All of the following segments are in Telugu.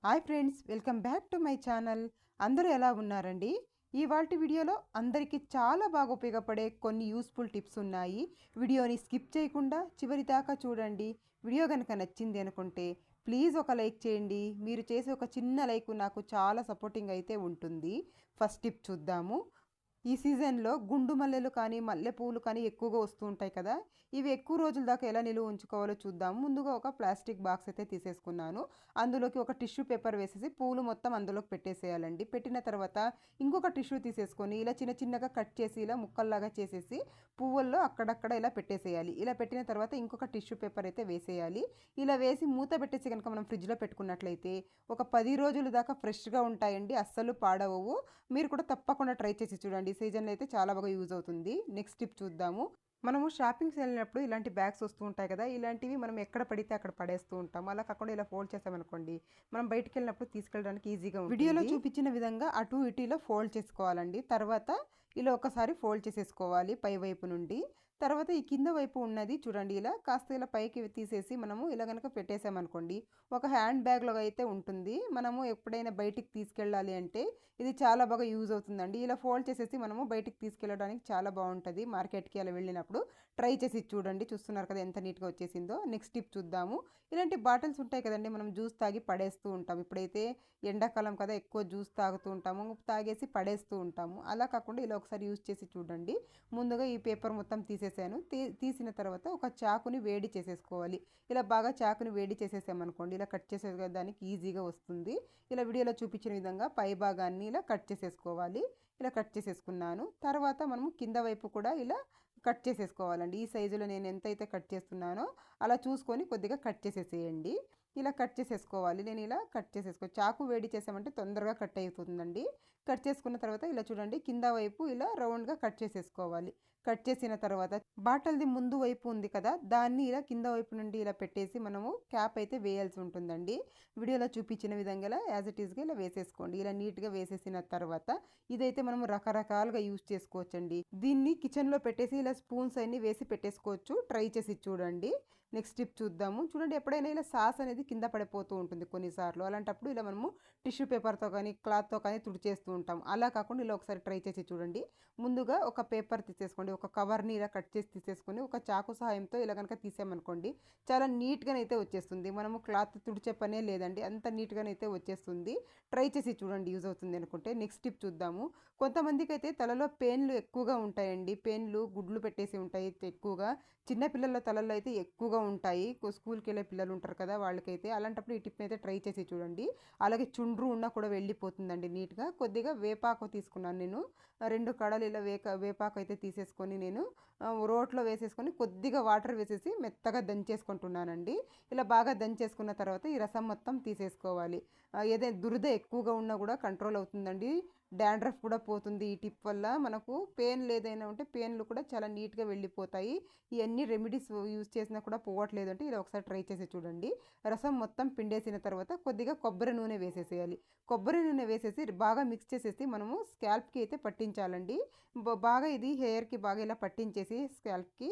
Hi friends, welcome back to my channel. అందరూ ఎలా ఉన్నారండి? ఇవాల్టి వీడియోలో అందరికీ చాలా బాగా ఉపయోగపడే కొన్ని యూస్ఫుల్ టిప్స్ ఉన్నాయి. వీడియోని స్కిప్ చేయకుండా చివరి దాకా చూడండి. వీడియో కనుక నచ్చింది అనుకుంటే ప్లీజ్ ఒక లైక్ చేయండి. మీరు చేసే ఒక చిన్న లైక్ నాకు చాలా సపోర్టింగ్ అయితే ఉంటుంది. ఫస్ట్ టిప్ చూద్దాము. ఈ సీజన్లో గుండు మల్లెలు కానీ మల్లెపూలు కానీ ఎక్కువగా వస్తూ ఉంటాయి కదా. ఇవి ఎక్కువ రోజుల దాకా ఎలా నిలువ ఉంచుకోవాలో చూద్దాము. ముందుగా ఒక ప్లాస్టిక్ బాక్స్ అయితే తీసేసుకున్నాను. అందులోకి ఒక టిష్యూ పేపర్ వేసేసి పూలు మొత్తం అందులోకి పెట్టేసేయాలండి. పెట్టిన తర్వాత ఇంకొక టిష్యూ తీసేసుకొని ఇలా చిన్న చిన్నగా కట్ చేసి ఇలా ముక్కల్లాగా చేసేసి పువ్వుల్లో అక్కడక్కడ ఇలా పెట్టేసేయాలి. ఇలా పెట్టిన తర్వాత ఇంకొక టిష్యూ పేపర్ అయితే వేసేయాలి. ఇలా వేసి మూత పెట్టేసి కనుక మనం ఫ్రిడ్జ్లో పెట్టుకున్నట్లయితే ఒక 10 రోజుల దాకా ఫ్రెష్గా ఉంటాయండి. అస్సలు పాడవవు. మీరు కూడా తప్పకుండా ట్రై చేసి చూడండి. సీజన్లో అయితే చాలా బాగా యూజ్ అవుతుంది. నెక్స్ట్ టిప్ చూద్దాము. మనము షాపింగ్స్ వెళ్ళినప్పుడు ఇలాంటి బ్యాగ్స్ వస్తూ ఉంటాయి కదా. ఇలాంటివి మనం ఎక్కడ పడితే అక్కడ పడేస్తూ ఉంటాం. అలా కాకుండా ఇలా ఫోల్డ్ చేసామనుకోండి, మనం బయటికి వెళ్ళినప్పుడు తీసుకెళ్ళడానికి ఈజీగా ఉంటుంది. వీడియోలో చూపించిన విధంగా అటు ఇటు ఇలా ఫోల్డ్ చేసుకోవాలండి. తర్వాత ఇలా ఒకసారి ఫోల్డ్ చేసేసుకోవాలి పై వైపు నుండి. తర్వాత ఈ కింద వైపు ఉన్నది చూడండి, ఇలా కాస్త ఇలా పైకి తీసేసి మనము ఇలా కనుక పెట్టేసామనుకోండి, ఒక హ్యాండ్ బ్యాగ్లో అయితే ఉంటుంది. మనము ఎప్పుడైనా బయటికి తీసుకెళ్ళాలి అంటే ఇది చాలా బాగా యూజ్ అవుతుందండి. ఇలా ఫోల్డ్ చేసేసి మనము బయటికి తీసుకెళ్ళడానికి చాలా బాగుంటుంది. మార్కెట్కి అలా వెళ్ళినప్పుడు ట్రై చేసి చూడండి. చూస్తున్నారు కదా ఎంత నీట్గా వచ్చేసిందో. నెక్స్ట్ టిప్ చూద్దాము. ఇలాంటి బాటిల్స్ ఉంటాయి కదండి, మనం జ్యూస్ తాగి పడేస్తూ ఉంటాం. ఇప్పుడైతే ఎండాకాలం కదా, ఎక్కువ జ్యూస్ తాగుతూ ఉంటాము, తాగేసి పడేస్తూ ఉంటాము. అలా కాకుండా ఇలా ఒకసారి యూజ్ చేసి చూడండి. ముందుగా ఈ పేపర్ మొత్తం తీసేసాను. తీసిన తర్వాత ఒక చాకుని వేడి చేసేసుకోవాలి. ఇలా బాగా చాకుని వేడి చేసేసామనుకోండి, ఇలా కట్ చేసేదానికి ఈజీగా వస్తుంది. ఇలా వీడియోలో చూపించిన విధంగా పై భాగాన్ని ఇలా కట్ చేసేసుకోవాలి. ఇలా కట్ చేసేసుకున్నాను. తర్వాత మనము కింద వైపు కూడా ఇలా కట్ చేసేసుకోవాలండి. ఈ సైజులో నేను ఎంతైతే కట్ చేస్తున్నానో అలా చూసుకొని కొద్దిగా కట్ చేసేసేయండి. ఇలా కట్ చేసేసుకోవాలి. నేను ఇలా కట్ చాకు వేడి చేసామంటే తొందరగా కట్ అవుతుందండి. కట్ చేసుకున్న తర్వాత ఇలా చూడండి, కింద వైపు ఇలా రౌండ్గా కట్ చేసేసుకోవాలి. కట్ చేసిన తర్వాత బాటల్ది ముందు వైపు ఉంది కదా, దాన్ని ఇలా కింద వైపు నుండి ఇలా పెట్టేసి మనము క్యాప్ అయితే వేయాల్సి ఉంటుందండి. వీడియోలో చూపించిన విధంగా యాజ్ ఇట్ ఈస్గా ఇలా వేసేసుకోండి. ఇలా నీట్గా వేసేసిన తర్వాత ఇదైతే మనం రకరకాలుగా యూజ్ చేసుకోవచ్చండి. దీన్ని కిచెన్లో పెట్టేసి ఇలా స్పూన్స్ అన్ని వేసి పెట్టేసుకోవచ్చు. ట్రై చేసి చూడండి. నెక్స్ట్ టిప్ చూద్దాము. చూడండి, ఎప్పుడైనా ఇలా సాస్ అనేది కింద పడిపోతూ ఉంటుంది కొన్నిసార్లు. అలాంటప్పుడు ఇలా మనము టిష్యూ పేపర్తో కానీ క్లాత్తో కానీ తుడిచేస్తూ ఉంటాం. అలా కాకుండా ఇలా ఒకసారి ట్రై చేసి చూడండి. ముందుగా ఒక పేపర్ తీసేసుకోండి. ఒక కవర్ని ఇలా కట్ చేసి తీసేసుకొని ఒక చాకు సహాయంతో ఇలా కనుక తీసామనుకోండి, చాలా నీట్గానైతే వచ్చేస్తుంది. మనము క్లాత్ తుడిచే పనే లేదండి, అంత నీట్గానైతే వచ్చేస్తుంది. ట్రై చేసి చూడండి, యూజ్ అవుతుంది అనుకుంటే. నెక్స్ట్ టిప్ చూద్దాము. కొంతమందికి అయితే తలలో పెయిన్లు ఎక్కువగా ఉంటాయండి. పెయిన్లు గుడ్లు పెట్టేసి ఉంటాయి ఎక్కువగా. చిన్నపిల్లల తలల్లో అయితే ఎక్కువగా ఉంటాయి. స్కూల్కి వెళ్ళే పిల్లలు ఉంటారు కదా, వాళ్ళకైతే. అలాంటప్పుడు ఈ టిప్ని అయితే ట్రై చేసి చూడండి. అలాగే చుండ్రు ఉన్నా కూడా వెళ్ళిపోతుందండి నీట్గా. కొద్దిగా వేపాకు తీసుకున్నాను నేను. 2 కడలు ఇలా వేపాకు అయితే తీసేసుకొని నేను రోట్లో వేసేసుకొని కొద్దిగా వాటర్ వేసేసి మెత్తగా దంచేసుకుంటున్నానండి. ఇలా బాగా దంచేసుకున్న తర్వాత ఈ రసం మొత్తం తీసేసుకోవాలి. ఏదైనా దురద ఎక్కువగా ఉన్నా కూడా కంట్రోల్ అవుతుందండి. డాండ్రఫ్ కూడా పోతుంది ఈ టిప్ వల్ల. మనకు పెయిన్లు ఏదైనా ఉంటే పెయిన్లు కూడా చాలా నీట్గా వెళ్ళిపోతాయి. ఇవన్నీ రెమెడీస్ యూజ్ చేసినా కూడా పోవట్లేదు అంటే ఇలా ఒకసారి ట్రై చేసి చూడండి. రసం మొత్తం పిండేసిన తర్వాత కొద్దిగా కొబ్బరి నూనె వేసేసేయాలి. కొబ్బరి నూనె వేసేసి బాగా మిక్స్ చేసేసి మనము స్కాల్ప్కి అయితే పట్టించాలండి. బాగా ఇది హెయిర్కి బాగా ఇలా పట్టించేసి స్కాల్ప్కి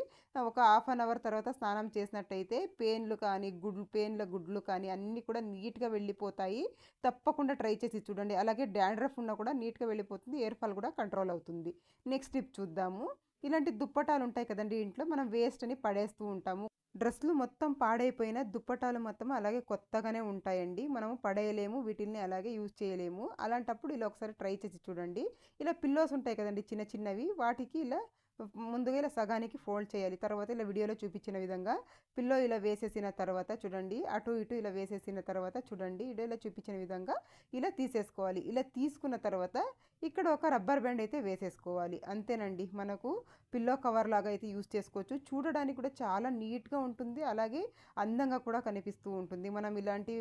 ఒక హాఫ్ అన్ అవర్ తర్వాత స్నానం చేసినట్టయితే పెయిన్లు కానీ గుడ్లు కానీ అన్నీ కూడా నీట్గా వెళ్ళిపోతాయి. తప్పకుండా ట్రై చేసి చూడండి. అలాగే డాండ్రఫ్ ఉన్నా కూడా నీట్గా వెళ్ళిపోతుంది. హెయిర్ ఫాల్ కూడా కంట్రోల్ అవుతుంది. నెక్స్ట్ టిప్ చూద్దాము. ఇలాంటి దుప్పటాలు ఉంటాయి కదండి ఇంట్లో, మనం వేస్ట్ అని పడేస్తూ ఉంటాము. డ్రెస్సులు మొత్తం పాడైపోయిన దుప్పటాలు మొత్తం అలాగే కొత్తగానే ఉంటాయండి. మనము పడేయలేము, వీటిల్ని అలాగే యూజ్ చేయలేము. అలాంటప్పుడు ఇలా ఒకసారి ట్రై చేసి చూడండి. ఇలా పిల్లోస్ ఉంటాయి కదండి చిన్న చిన్నవి, వాటికి ఇలా ముందుగా ఇలా సగానికి ఫోల్డ్ చేయాలి. తర్వాత ఇలా వీడియోలో చూపించిన విధంగా పిల్లో ఇలా వేసేసిన తర్వాత చూడండి, అటు ఇటు ఇలా వేసేసిన తర్వాత చూడండి, వీడియోలో చూపించిన విధంగా ఇలా తీసేసుకోవాలి. ఇలా తీసుకున్న తర్వాత ఇక్కడ ఒక రబ్బర్ బ్యాండ్ అయితే వేసేసుకోవాలి. అంతేనండి, మనకు పిల్లో కవర్ లాగా అయితే యూజ్ చేసుకోవచ్చు. చూడడానికి కూడా చాలా నీట్గా ఉంటుంది, అలాగే అందంగా కూడా కనిపిస్తూ ఉంటుంది. మనం ఇలాంటి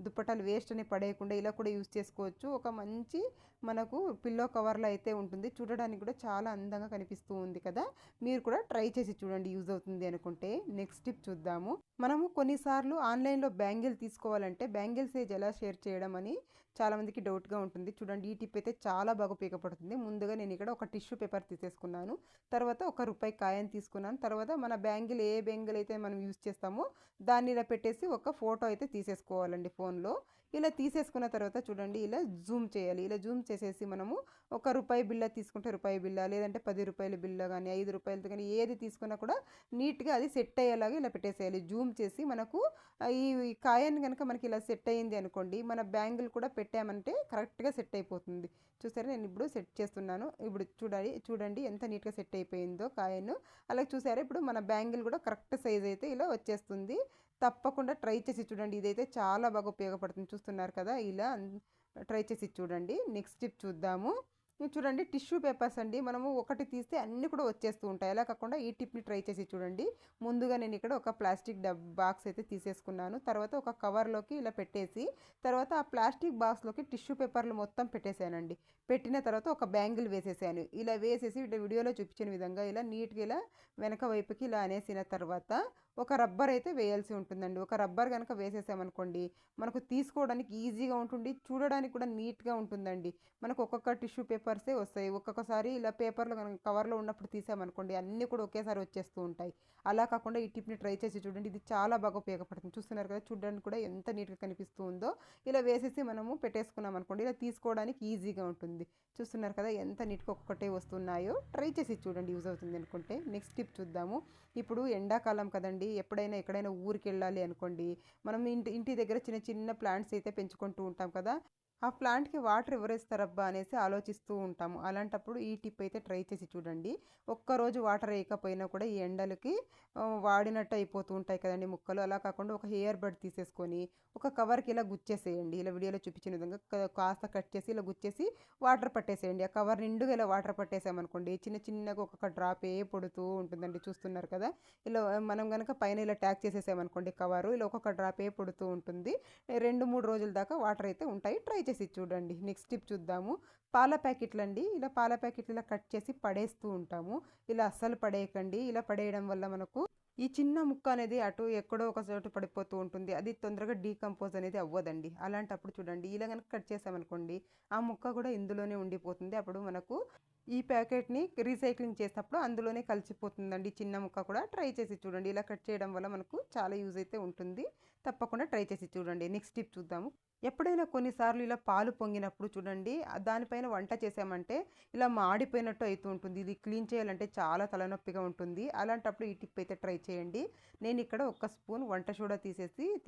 దుప్పటాలు వేస్ట్ అని పడేయకుండా ఇలా కూడా యూజ్ చేసుకోవచ్చు. ఒక మంచి మనకు పిల్లో కవర్లో అయితే ఉంటుంది. చూడడానికి కూడా చాలా అందంగా కనిపిస్తూ ఉంది కదా. మీరు కూడా ట్రై చేసి చూడండి, యూజ్ అవుతుంది అనుకుంటే. నెక్స్ట్ టిప్ చూద్దాము. మనము కొన్నిసార్లు ఆన్లైన్లో బ్యాంగిల్ తీసుకోవాలంటే బ్యాంగిల్ సైజ్ ఎలా షేర్ చేయడం అని చాలామందికి డౌట్గా ఉంటుంది. చూడండి, ఈ టిప్ అయితే చాలా బాగా ఉపయోగపడుతుంది. ముందుగా నేను ఇక్కడ ఒక టిష్యూ పేపర్ తీసేసుకున్నాను. తర్వాత ఒక రూపాయి కాయని తీసుకున్నాను. తర్వాత మన బ్యాంగిల్ ఏ బ్యాంగిల్ అయితే మనం యూజ్ చేస్తామో దాన్ని ఇలా పెట్టేసి ఒక ఫోటో అయితే తీసేసుకోవాలండి ఫోన్లో. ఇలా తీసేసుకున్న తర్వాత చూడండి ఇలా జూమ్ చేయాలి. ఇలా జూమ్ చేసేసి మనము ఒక రూపాయి బిళ్ళ తీసుకుంటే రూపాయి బిళ్ళ, లేదంటే 10 రూపాయల బిళ్ళ కానీ 5 రూపాయలది కానీ ఏది తీసుకున్నా కూడా నీట్గా అది సెట్ అయ్యేలాగా ఇలా పెట్టేసేయాలి. జూమ్ చేసి మనకు ఈ కాయని కనుక మనకి ఇలా సెట్ అయ్యింది అనుకోండి, మన బ్యాంగిల్ కూడా పెట్టామంటే కరెక్ట్గా సెట్ అయిపోతుంది. చూసారా, నేను ఇప్పుడు సెట్ చేస్తున్నాను. ఇప్పుడు చూడండి ఎంత నీట్గా సెట్ అయిపోయిందో కాయను. అలాగే చూసారా, ఇప్పుడు మన బ్యాంగిల్ కూడా కరెక్ట్ సైజ్ అయితే ఇలా వచ్చేస్తుంది. తప్పకుండా ట్రై చేసి చూడండి. ఇదైతే చాలా బాగా ఉపయోగపడుతుంది. చూస్తున్నారు కదా, ఇలా ట్రై చేసి చూడండి. నెక్స్ట్ టిప్ చూద్దాము. ఇది చూడండి, టిష్యూ పేపర్స్ అండి. మనము ఒకటి తీస్తే అన్నీ కూడా వచ్చేస్తూ ఉంటాయి. అలా కాకుండా ఈ టిప్ని ట్రై చేసి చూడండి. ముందుగా నేను ఇక్కడ ఒక ప్లాస్టిక్ బాక్స్ అయితే తీసేసుకున్నాను. తర్వాత ఒక కవర్లోకి ఇలా పెట్టేసి, తర్వాత ఆ ప్లాస్టిక్ బాక్స్లోకి టిష్యూ పేపర్లు మొత్తం పెట్టేశానండి. పెట్టిన తర్వాత ఒక బ్యాంగిల్ వేసేసాను. ఇలా వేసేసి వీడియోలో చూపించిన విధంగా ఇలా నీట్గా ఇలా వెనక వైపుకి ఇలా అనేసిన తర్వాత ఒక రబ్బర్ అయితే వేయాల్సి ఉంటుందండి. ఒక రబ్బర్ కనుక వేసేసామనుకోండి, మనకు తీసుకోవడానికి ఈజీగా ఉంటుంది, చూడడానికి కూడా నీట్గా ఉంటుందండి. మనకు ఒక్కొక్క టిష్యూ పేపర్సే వస్తాయి. ఒక్కొక్కసారి ఇలా పేపర్లో కనుక కవర్లో ఉన్నప్పుడు తీసామనుకోండి, అన్నీ కూడా ఒకేసారి వచ్చేస్తూ ఉంటాయి. అలా కాకుండా ఈ టిప్ని ట్రై చేసి చూడండి. ఇది చాలా బాగా ఉపయోగపడుతుంది. చూస్తున్నారు కదా, చూడడానికి కూడా ఎంత నీట్గా కనిపిస్తూ ఉందో. ఇలా వేసేసి మనము పెట్టేసుకున్నాం అనుకోండి, ఇలా తీసుకోవడానికి ఈజీగా ఉంటుంది. చూస్తున్నారు కదా ఎంత నీట్గా ఒక్కటే వస్తున్నాయో. ట్రై చేసి చూడండి, యూజ్ అవుతుంది అనుకుంటే. నెక్స్ట్ టిప్ చూద్దాము. ఇప్పుడు ఎండాకాలం కదండి, ఎప్పుడైనా ఎక్కడైనా ఊరికి వెళ్ళాలి అనుకోండి, మనం ఇంటి దగ్గర చిన్న చిన్న ప్లాంట్స్ అయితే పెంచుకుంటూ ఉంటాం కదా, ఆ ప్లాంట్కి వాటర్ ఎవరు ఇస్తారబ్బా అనేసి ఆలోచిస్తూ ఉంటాము. అలాంటప్పుడు ఈ టిప్ అయితే ట్రై చేసి చూడండి. ఒక్కరోజు వాటర్ వేయకపోయినా కూడా ఈ ఎండలకి వాడినట్టు అయిపోతూ ఉంటాయి కదండి మొక్కలు. అలా కాకుండా ఒక హెయిర్ బడ్ తీసేసుకొని ఒక కవర్కి ఇలా గుచ్చేసేయండి. ఇలా వీడియోలో చూపించిన విధంగా కాస్త కట్ చేసి ఇలా గుచ్చేసి వాటర్ పట్టేసేయండి. ఆ కవర్ నిండుగా ఇలా వాటర్ పట్టేసామనుకోండి, చిన్న చిన్నగా ఒక్కొక్క డ్రాప్ పడుతూ ఉంటుందండి. చూస్తున్నారు కదా, ఇలా మనం కనుక పైన ఇలా ట్యాక్ చేసేసామనుకోండి కవరు, ఇలా ఒక్కొక్క డ్రాప్ పడుతూ ఉంటుంది. 2-3 రోజుల దాకా వాటర్ అయితే ఉంటాయి. ట్రై చేసి చూడండి. నెక్స్ట్ టిప్ చూద్దాము. పాల ప్యాకెట్లు అండి. ఇలా పాల ప్యాకెట్లు ఇలా కట్ చేసి పడేస్తూ ఉంటాము. ఇలా అస్సలు పడేయకండి. ఇలా పడేయడం వల్ల మనకు ఈ చిన్న ముక్క అనేది అటు ఎక్కడో ఒక చోటు పడిపోతూ ఉంటుంది. అది తొందరగా డీకంపోజ్ అనేది అవ్వదండి. అలాంటప్పుడు చూడండి, ఇలా కనుక కట్ చేసామనుకోండి, ఆ ముక్క కూడా ఇందులోనే ఉండిపోతుంది. అప్పుడు మనకు ఈ ప్యాకెట్ని రీసైక్లింగ్ చేసినప్పుడు అందులోనే కలిసిపోతుందండి చిన్న ముక్క కూడా. ట్రై చేసి చూడండి. ఇలా కట్ చేయడం వల్ల మనకు చాలా యూజ్ అయితే ఉంటుంది. తప్పకుండా ట్రై చేసి చూడండి. నెక్స్ట్ టిప్ చూద్దాము. ఎప్పుడైనా కొన్నిసార్లు ఇలా పాలు పొంగినప్పుడు చూడండి, దానిపైన వంట చేసామంటే ఇలా మాడిపోయినట్టు అవుతూ ఉంటుంది. ఇది క్లీన్ చేయాలంటే చాలా తలనొప్పిగా ఉంటుంది. అలాంటప్పుడు ఈ టిప్ అయితే ట్రై చేయండి. నేను ఇక్కడ 1 స్పూన్ వంట సోడా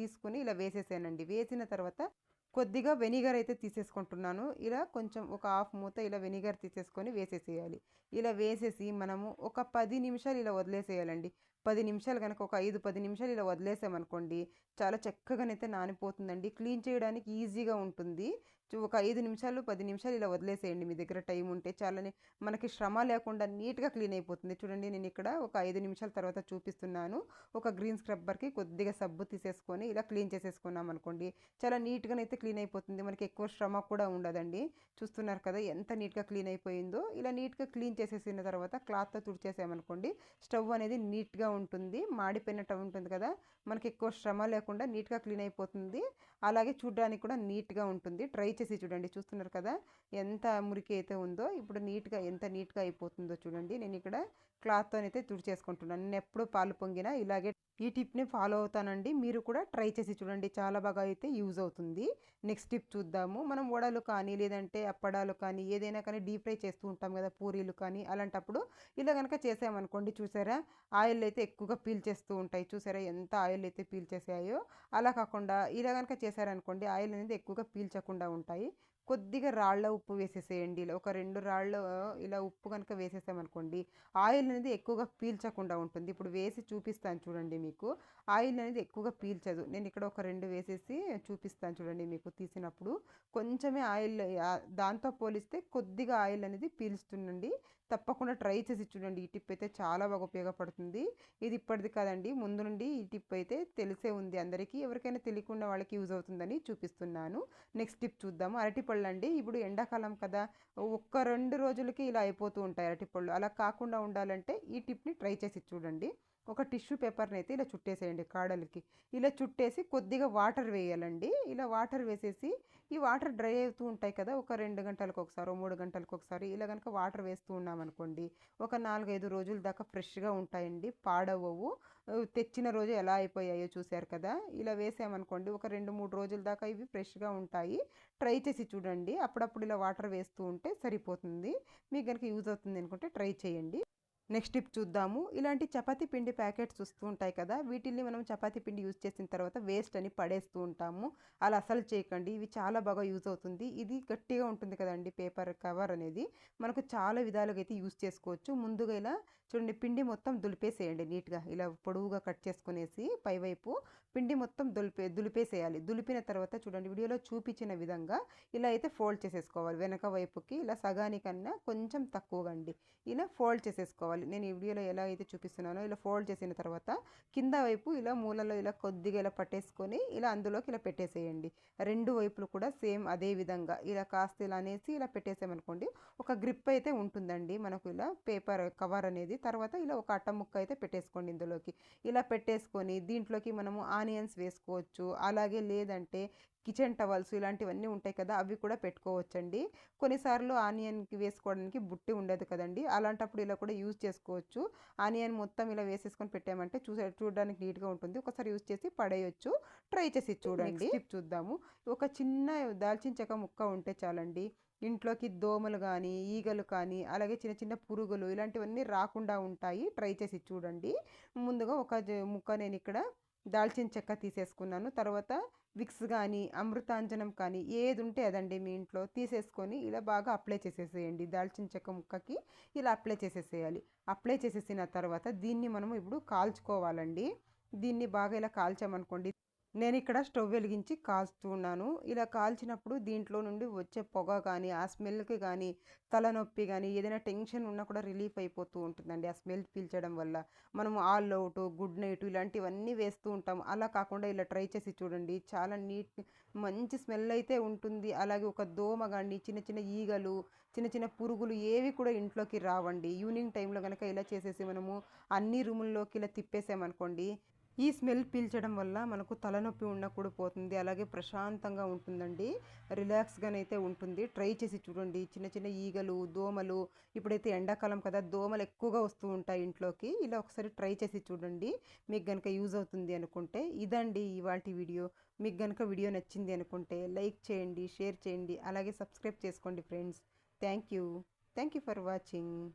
తీసుకుని ఇలా వేసేసానండి. వేసిన తర్వాత కొద్దిగా వెనిగర్ అయితే తీసేసుకుంటున్నాను. ఇలా కొంచెం ఒక హాఫ్ మూత ఇలా వెనిగర్ తీసేసుకొని వేసేసేయాలి. ఇలా వేసేసి మనము ఒక 10 నిమిషాలు ఇలా వదిలేసేయాలండి. 10 నిమిషాలు కనుక ఒక 5-10 నిమిషాలు ఇలా వదిలేసామనుకోండి, చాలా చక్కగానైతే నానిపోతుందండి. క్లీన్ చేయడానికి ఈజీగా ఉంటుంది. ఒక 5 నిమిషాలు 10 నిమిషాలు ఇలా వదిలేసేయండి. మీ దగ్గర టైం ఉంటే చాలని మనకి శ్రమ లేకుండా నీట్గా క్లీన్ అయిపోతుంది. చూడండి, నేను ఇక్కడ ఒక 5 నిమిషాల తర్వాత చూపిస్తున్నాను. ఒక గ్రీన్ స్క్రబ్బర్కి కొద్దిగా సబ్బు తీసేసుకొని ఇలా క్లీన్ చేసేసుకున్నాం అనుకోండి, చాలా నీట్గానైతే క్లీన్ అయిపోతుంది. మనకి ఎక్కువ శ్రమ కూడా ఉండదండి. చూస్తున్నారు కదా ఎంత నీట్గా క్లీన్ అయిపోయిందో. ఇలా నీట్గా క్లీన్ చేసేసిన తర్వాత క్లాత్తో తుడిచేసామనుకోండి, స్టవ్ అనేది నీట్గా ఉంటుంది. మాడిపోయినట్టు ఉంటుంది కదా, మనకి ఎక్కువ శ్రమ లేకుండా నీట్గా క్లీన్ అయిపోతుంది. అలాగే చూడడానికి కూడా నీట్గా ఉంటుంది. ట్రై చేసి చూడండి. చూస్తున్నారు కదా ఎంత మురికి అయితే ఉందో. ఇప్పుడు ఎంత నీట్గా అయిపోతుందో చూడండి. నేను ఇక్కడ క్లాత్తో అయితే తుడిచేసుకుంటున్నాను. నేను ఎప్పుడు పాలు పొంగినా ఇలాగే ఈ టిప్ని ఫాలో అవుతానండి. మీరు కూడా ట్రై చేసి చూడండి. చాలా బాగా అయితే యూజ్ అవుతుంది. నెక్స్ట్ టిప్ చూద్దాము. మనం వడలు కానీ లేదంటే అప్పడాలు కానీ ఏదైనా కానీ డీప్ ఫ్రై చేస్తూ ఉంటాం కదా, పూరీలు కానీ. అలాంటప్పుడు ఇలా కనుక చేసామనుకోండి, చూసారా ఆయిల్ అయితే ఎక్కువగా పీల్చేస్తూ ఉంటాయి. చూసారా ఎంత ఆయిల్ అయితే పీల్చేసాయో. అలా కాకుండా ఇలా కనుక చేశారనుకోండి, ఆయిల్ అనేది ఎక్కువగా పీల్చకుండా ఉంటాయి. కొద్దిగా రాళ్ళ ఉప్పు వేసేసేయండి. ఇలా ఒక 2 రాళ్ళు ఇలా ఉప్పు కనుక వేసేసామనుకోండి, ఆయిల్ అనేది ఎక్కువగా పీల్చకుండా ఉంటుంది. ఇప్పుడు వేసి చూపిస్తాను చూడండి మీకు. ఆయిల్ అనేది ఎక్కువగా పీల్చదు. నేను ఇక్కడ ఒక 2 వేసేసి చూపిస్తాను చూడండి మీకు. తీసినప్పుడు కొంచెమే ఆయిల్, దాంతో పోలిస్తే కొద్దిగా ఆయిల్ అనేది పీల్స్తుందండి. తప్పకుండా ట్రై చేసి చూడండి. ఈ టిప్ అయితే చాలా బాగా ఉపయోగపడుతుంది. ఇది ఇప్పటిది కాదండి, ముందు నుండి ఈ టిప్ అయితే తెలిసే ఉంది అందరికీ. ఎవరికైనా తెలియకుండా వాళ్ళకి యూజ్ అవుతుందని చూపిస్తున్నాను. నెక్స్ట్ టిప్ చూద్దాము. అరటిపళ్ళు అండి. ఇప్పుడు ఎండాకాలం కదా, 1-2 రోజులకి ఇలా అయిపోతూ ఉంటాయి అరటిపళ్ళు. అలా కాకుండా ఉండాలంటే ఈ టిప్ని ట్రై చేసి చూడండి. ఒక టిష్యూ పేపర్ని అయితే ఇలా చుట్టేసేయండి కాడలకి. ఇలా చుట్టేసి కొద్దిగా వాటర్ వేయాలండి. ఇలా వాటర్ వేసేసి ఈ వాటర్ డ్రై అవుతూ ఉంటాయి కదా, ఒక 2 గంటలకు ఒకసారి 3 గంటలకు ఒకసారి ఇలా కనుక వాటర్ వేస్తూ ఉన్నామనుకోండి, ఒక 4-5 రోజుల దాకా ఫ్రెష్గా ఉంటాయండి, పాడవవు. తెచ్చిన రోజు ఎలా అయిపోయాయో చూశారు కదా, ఇలా వేసామనుకోండి ఒక 2-3 రోజుల దాకా ఇవి ఫ్రెష్గా ఉంటాయి. ట్రై చేసి చూడండి. అప్పుడప్పుడు ఇలా వాటర్ వేస్తూ ఉంటే సరిపోతుంది. మీకు కనుక యూజ్ అవుతుంది అనుకుంటే ట్రై చేయండి. నెక్స్ట్ టిప్ చూద్దాము. ఇలాంటి చపాతీ పిండి ప్యాకెట్స్ వస్తూ ఉంటాయి కదా, వీటిల్ని మనం చపాతీ పిండి యూజ్ చేసిన తర్వాత వేస్ట్ అని పడేస్తూ ఉంటాము. అలా అసలు చేయకండి. ఇవి చాలా బాగా యూజ్ అవుతుంది. ఇది గట్టిగా ఉంటుంది కదండి పేపర్ కవర్ అనేది, మనకు చాలా విధాలుగా అయితే యూజ్ చేసుకోవచ్చు. ముందుగా ఇలా చూడండి, పిండి మొత్తం దులిపేసేయండి నీట్గా. ఇలా పొడవుగా కట్ చేసుకునేసి పైవైపు పిండి మొత్తం దులిపేసేయాలి. దులిపిన తర్వాత చూడండి, వీడియోలో చూపించిన విధంగా ఇలా అయితే ఫోల్డ్ చేసేసుకోవాలి. వెనక వైపుకి ఇలా సగానికన్నా కొంచెం తక్కువగా అండి ఇలా ఫోల్డ్ చేసేసుకోవాలి. నేను ఈ వీడియోలో ఎలా అయితే చూపిస్తున్నానో ఇలా ఫోల్డ్ చేసిన తర్వాత కింద వైపు ఇలా మూలలో ఇలా కొద్దిగా ఇలా పట్టేసుకొని ఇలా అందులోకి ఇలా పెట్టేసేయండి. రెండు వైపులు కూడా సేమ్ అదే విధంగా ఇలా కాస్త ఇలా అనేసి ఇలా పెట్టేసామనుకోండి, ఒక గ్రిప్ అయితే ఉంటుందండి మనకు ఇలా పేపర్ కవర్ అనేది. తర్వాత ఇలా ఒక అట్ట ముక్క అయితే పెట్టేసుకోండి ఇందులోకి. ఇలా పెట్టేసుకొని దీంట్లోకి మనము ఆనియన్స్ వేసుకోవచ్చు, అలాగే లేదంటే కిచెన్ టవల్స్ ఇలాంటివన్నీ ఉంటాయి కదా, అవి కూడా పెట్టుకోవచ్చండి. కొన్నిసార్లు ఆనియన్కి వేసుకోవడానికి బుట్టి ఉండదు కదండి, అలాంటప్పుడు ఇలా కూడా యూజ్ చేసుకోవచ్చు. ఆనియన్ మొత్తం ఇలా వేసేసుకొని పెట్టామంటే చూడడానికి నీట్గా ఉంటుంది. ఒకసారి యూజ్ చేసి పడేయచ్చు. ట్రై చేసి చూడండి. టిప్ చూద్దాము. ఒక చిన్న దాల్చిన చెక్క ముక్క ఉంటే చాలండి, ఇంట్లోకి దోమలు కానీ ఈగలు కానీ అలాగే చిన్న చిన్న పురుగులు ఇలాంటివన్నీ రాకుండా ఉంటాయి. ట్రై చేసి చూడండి. ముందుగా ఒక ముక్క నేను ఇక్కడ దాల్చిన చెక్క తీసేసుకున్నాను. తర్వాత విక్స్ కానీ అమృతాంజనం కానీ ఏది ఉంటే అదండి మీ ఇంట్లో తీసేసుకొని ఇలా బాగా అప్లై చేసేసేయండి. దాల్చిన చెక్క ముక్కకి ఇలా అప్లై చేసేసేయాలి. అప్లై చేసేసిన తర్వాత దీన్ని మనము ఇప్పుడు కాల్చుకోవాలండి. దీన్ని బాగా ఇలా కాల్చామనుకోండి, నేను ఇక్కడ స్టవ్ వెలిగించి కాల్చుతున్నాను. ఇలా కాల్చినప్పుడు దీంట్లో నుండి వచ్చే పొగ కానీ ఆ స్మెల్కి కానీ తలనొప్పి కానీ ఏదైనా టెన్షన్ ఉన్నా కూడా రిలీఫ్ అయిపోతూ ఉంటుందండి ఆ స్మెల్ పీల్చడం వల్ల. మనం ఆల్ అవుట్, గుడ్ నైట్ ఇలాంటివన్నీ వేస్తూ ఉంటాం. అలా కాకుండా ఇలా ట్రై చేసి చూడండి, చాలా మంచి స్మెల్ అయితే ఉంటుంది. అలాగే ఒక దోమ కానీ చిన్న చిన్న ఈగలు చిన్న చిన్న పురుగులు ఏవి కూడా ఇంట్లోకి రావండి. ఈవినింగ్ టైంలో కనుక ఇలా చేసేసి మనము అన్ని రూముల్లోకి ఇలా తిప్పేసామనుకోండి, ఈ స్మెల్ పీల్చడం వల్ల మనకు తలనొప్పి ఉన్న కూడా పోతుంది. అలాగే ప్రశాంతంగా ఉంటుందండి, రిలాక్స్గానైతే ఉంటుంది. ట్రై చేసి చూడండి. చిన్న చిన్న ఈగలు దోమలు, ఇప్పుడైతే ఎండాకాలం కదా, దోమలు ఎక్కువగా వస్తూ ఉంటాయి ఇంట్లోకి. ఇలా ఒకసారి ట్రై చేసి చూడండి, మీకు కనుక యూజ్ అవుతుంది అనుకుంటే. ఇదండి ఇవాల్టి వీడియో. మీకు కనుక వీడియో నచ్చింది అనుకుంటే లైక్ చేయండి, షేర్ చేయండి, అలాగే సబ్స్క్రైబ్ చేసుకోండి friends. Thank you for watching.